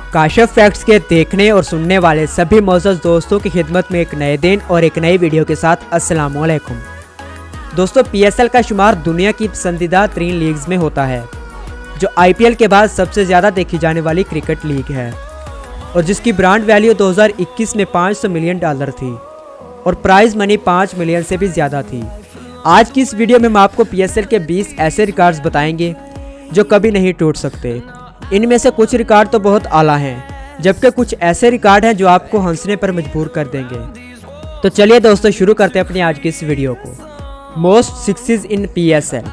Kashif facts के देखने और सुनने वाले सभी मौजूद दोस्तों की खिदमत में एक नए दिन और एक नई वीडियो के साथ अस्सलाम वालेकुम। दोस्तों, पीएसएल का शुमार दुनिया की पसंदीदा 3 लीग्स में होता है, जो आईपीएल के बाद सबसे ज़्यादा देखी जाने वाली क्रिकेट लीग है और जिसकी ब्रांड वैल्यू 2021 में $500 मिलियन थी और प्राइज मनी 5 मिलियन से भी ज़्यादा थी। आज की इस वीडियो में हम आपको पीएसएल के 20 ऐसे रिकॉर्ड्स बताएंगे जो कभी नहीं टूट सकते। इनमें से कुछ रिकॉर्ड तो बहुत आला हैं, जबकि कुछ ऐसे रिकॉर्ड हैं जो आपको हंसने पर मजबूर कर देंगे। तो चलिए दोस्तों, शुरू करते हैं अपनी आज की इस वीडियो को। Most sixes in PSL.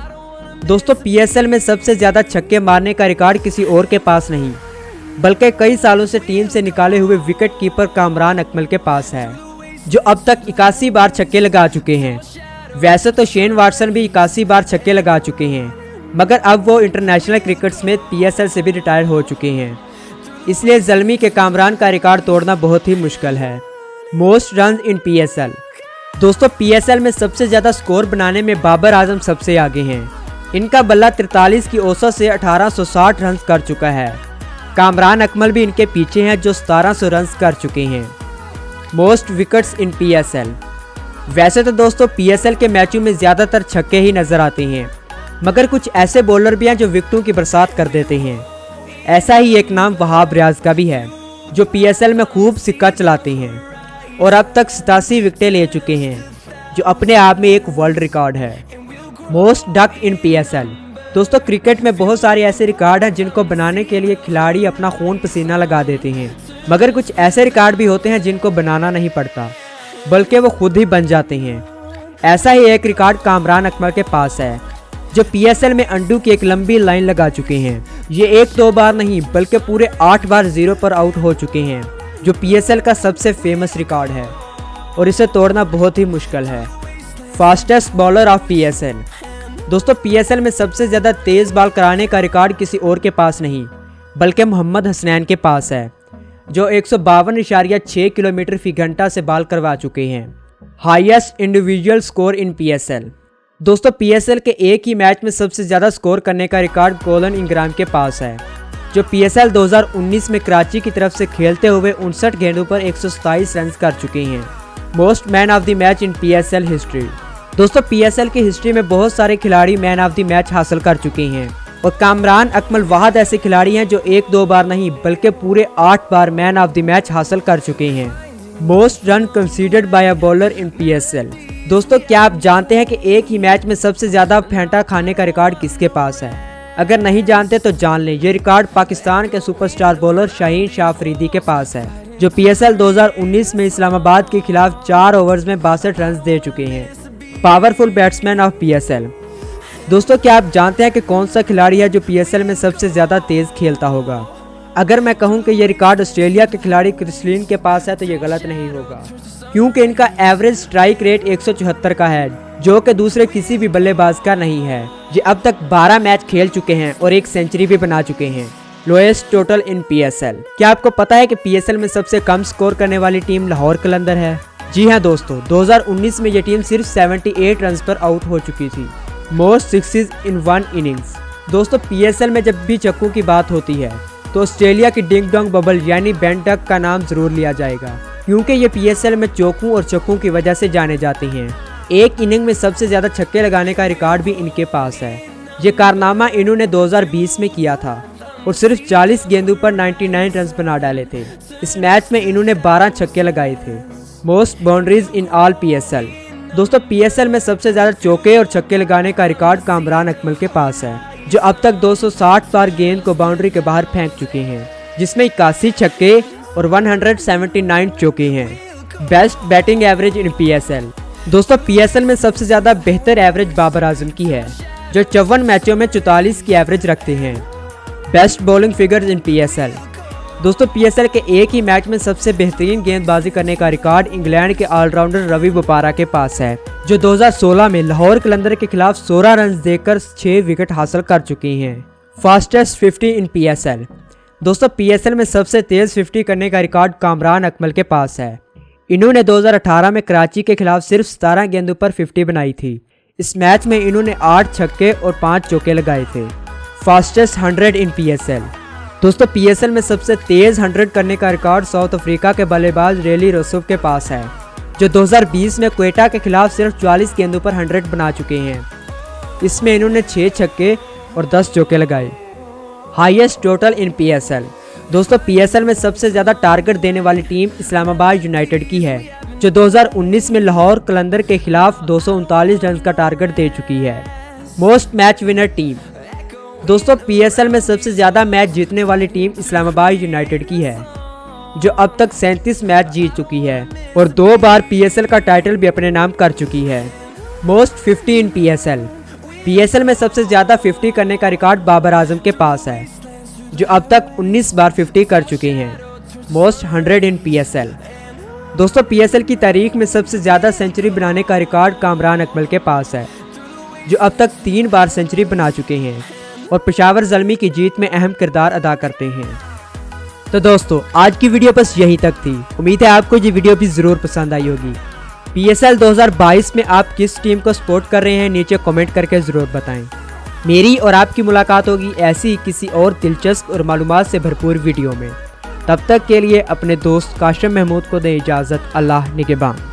दोस्तों, पीएसएल में सबसे ज़्यादा छक्के मारने का रिकॉर्ड किसी और के पास नहीं, बल्कि कई सालों से टीम से निकाले हुए विकेट कीपर कामरान अकमल के पास है, जो अब तक 81 बार छक्के लगा चुके हैं। वैसे तो शेन वाटसन भी 81 बार छक्के लगा चुके हैं, मगर अब वो इंटरनेशनल क्रिकेट समेत पीएसएल से भी रिटायर हो चुके हैं, इसलिए ज़ल्मी के कामरान का रिकॉर्ड तोड़ना बहुत ही मुश्किल है। Most run in PSL. दोस्तों, पीएसएल में सबसे ज़्यादा स्कोर बनाने में बाबर आजम सबसे आगे हैं। इनका बल्ला 43 की औसत से 1860 रन कर चुका है। कामरान अकमल भी इनके पीछे हैं, जो 1700 रन कर चुके हैं। Most wickets in PSL. वैसे तो दोस्तों, पीएसएल के मैचों में ज़्यादातर छक्के ही नज़र आते हैं, मगर कुछ ऐसे बॉलर भी हैं जो विकेटों की बरसात कर देते हैं। ऐसा ही एक नाम वहाब रियाज का भी है, जो पीएसएल में खूब सिक्का चलाते हैं और अब तक 87 विकेटें ले चुके हैं, जो अपने आप में एक वर्ल्ड रिकॉर्ड है। मोस्ट डक इन पीएसएल। दोस्तों, क्रिकेट में बहुत सारे ऐसे रिकॉर्ड हैं जिनको बनाने के लिए खिलाड़ी अपना खून पसीना लगा देते हैं, मगर कुछ ऐसे रिकॉर्ड भी होते हैं जिनको बनाना नहीं पड़ता, बल्कि वो खुद ही बन जाते हैं। ऐसा ही एक रिकॉर्ड कामरान अकमल के पास है, जो पीएसएल में अंडू की एक लंबी लाइन लगा चुके हैं। ये 1-2 बार नहीं, बल्कि पूरे 8 बार 0 पर आउट हो चुके हैं, जो पीएसएल का सबसे फेमस रिकॉर्ड है और इसे तोड़ना बहुत ही मुश्किल है। Fastest bowler of PSL. दोस्तों, पीएसएल में सबसे ज़्यादा तेज़ बॉल कराने का रिकॉर्ड किसी और के पास नहीं, बल्कि मोहम्मद हसनैन के पास है, जो 152.6 किलोमीटर फी घंटा से बॉल करवा चुके हैं। Highest individual score in PSL. दोस्तों, पीएसएल के एक ही मैच में सबसे ज़्यादा स्कोर करने का रिकॉर्ड कोलन इंग्राम के पास है, जो पीएसएल 2019 में कराची की तरफ से खेलते हुए 59 गेंदों पर 127 रन कर चुके हैं। Most man of the match in PSL history. दोस्तों, पीएसएल की हिस्ट्री में बहुत सारे खिलाड़ी मैन ऑफ द मैच हासिल कर चुके हैं और कामरान अकमल वाहद ऐसे खिलाड़ी हैं जो 1-2 बार नहीं, बल्कि पूरे 8 बार मैन ऑफ द मैच हासिल कर चुके हैं। Most run considered bye a bowler in PSL. दोस्तों, क्या आप जानते हैं कि एक ही मैच में सबसे ज़्यादा फेंटा खाने का रिकॉर्ड किसके पास है? अगर नहीं जानते तो जान लें, ये रिकॉर्ड पाकिस्तान के सुपरस्टार बॉलर शाहीन शाह अफरीदी के पास है, जो पीएसएल 2019 में इस्लामाबाद के खिलाफ 4 ओवर्स में 62 रन दे चुके हैं। Powerful batsman of PSL. दोस्तों, क्या आप जानते हैं कि कौन सा खिलाड़ी है जो पीएसएल में सबसे ज़्यादा तेज़ खेलता होगा? अगर मैं कहूं कि ये रिकॉर्ड ऑस्ट्रेलिया के खिलाड़ी क्रिस लिन के पास है तो ये गलत नहीं होगा, क्योंकि इनका एवरेज स्ट्राइक रेट 174 का है, जो कि दूसरे किसी भी बल्लेबाज का नहीं है। ये अब तक 12 मैच खेल चुके हैं और 1 सेंचुरी भी बना चुके हैं। लोएस्ट टोटल इन पीएसएल। क्या आपको पता है कि पीएसएल में सबसे कम स्कोर करने वाली टीम लाहौर कलंदर है? जी हाँ दोस्तों, 2019 में ये टीम सिर्फ 78 रन पर आउट हो चुकी थी। Most sixes in 1 innings. दोस्तों, पीएसएल में जब भी चक्कों की बात होती है तो ऑस्ट्रेलिया की डिंग डोंग बबल यानी बेन डक का नाम जरूर लिया जाएगा, क्योंकि ये पीएसएल में चौकों और चक्कों की वजह से जाने जाते हैं। एक इनिंग में सबसे ज़्यादा छक्के लगाने का रिकॉर्ड भी इनके पास है। ये कारनामा इन्होंने 2020 में किया था और सिर्फ 40 गेंदों पर 99 रन बना डाले थे। इस मैच में इन्होंने 12 छक्के लगाए थे। Most boundaries in all PSL. दोस्तों, पीएसएल में सबसे ज़्यादा चौके और छक्के लगाने का रिकॉर्ड कामरान अकमल के पास है, जो अब तक 260 बार गेंद को बाउंड्री के बाहर फेंक चुके हैं, जिसमें 81 छक्के और 179 चौके हैं। Best batting average in PSL. दोस्तों, पीएसएल में सबसे ज़्यादा बेहतर एवरेज बाबर आजम की है, जो 54 मैचों में 44 की एवरेज रखते हैं। Best bowling figures in PSL. दोस्तों, पीएसएल के एक ही मैच में सबसे बेहतरीन गेंदबाजी करने का रिकॉर्ड इंग्लैंड के ऑलराउंडर रवि बोपारा के पास है, जो 2016 में लाहौर कलंदर के खिलाफ 16 रन देकर 6 विकेट हासिल कर चुके हैं। फास्टेस्ट 50 इन पीएसएल। दोस्तों, पीएसएल में सबसे तेज़ 50 करने का रिकॉर्ड कामरान अकमल के पास है। इन्होंने 2018 में कराची के खिलाफ सिर्फ 17 गेंदों पर 50 बनाई थी। इस मैच में इन्होंने 8 छक्के और 5 चौके लगाए थे। फास्टेस्ट 100 इन पीएसएल। दोस्तों पीएसएल में सबसे तेज 100 करने का रिकॉर्ड साउथ अफ्रीका के बल्लेबाज रेली रोसोव के पास है, जो 2020 में क्वेटा के खिलाफ सिर्फ 44 गेंदों पर 100 बना चुके हैं। इसमें इन्होंने 6 छक्के और 10 चौके लगाए। हाईएस्ट टोटल इन पीएसएल। दोस्तों पीएसएल में सबसे ज़्यादा टारगेट देने वाली टीम इस्लामाबाद यूनाइटेड की है, जो 2019 में लाहौर कलंदर के खिलाफ 239 रन का टारगेट दे चुकी है। Most match winner team. दोस्तों पीएसएल में सबसे ज़्यादा मैच जीतने वाली टीम इस्लामाबाद यूनाइटेड की है, जो अब तक 37 मैच जीत चुकी है और 2 बार पीएसएल का टाइटल भी अपने नाम कर चुकी है। मोस्ट 50 इन पीएसएल। पीएसएल में सबसे ज़्यादा 50 करने का रिकॉर्ड बाबर आजम के पास है, जो अब तक 19 बार 50 कर चुके हैं। मोस्ट 100 इन पीएसएल। दोस्तों पीएसएल की तारीख में सबसे ज़्यादा सेंचुरी बनाने का रिकॉर्ड कामरान अकमल के पास है, जो अब तक 3 बार सेंचुरी बना चुके हैं और पेशावर ज़ल्मी की जीत में अहम किरदार अदा करते हैं। तो दोस्तों आज की वीडियो बस यहीं तक थी। उम्मीद है आपको ये वीडियो भी ज़रूर पसंद आई होगी। पीएसएल 2022 में आप किस टीम को सपोर्ट कर रहे हैं नीचे कमेंट करके ज़रूर बताएं। मेरी और आपकी मुलाकात होगी ऐसी किसी और दिलचस्प और मालूमात से भरपूर वीडियो में। तब तक के लिए अपने दोस्त काशिम महमूद को दें इजाज़त। अल्लाह निगहबान।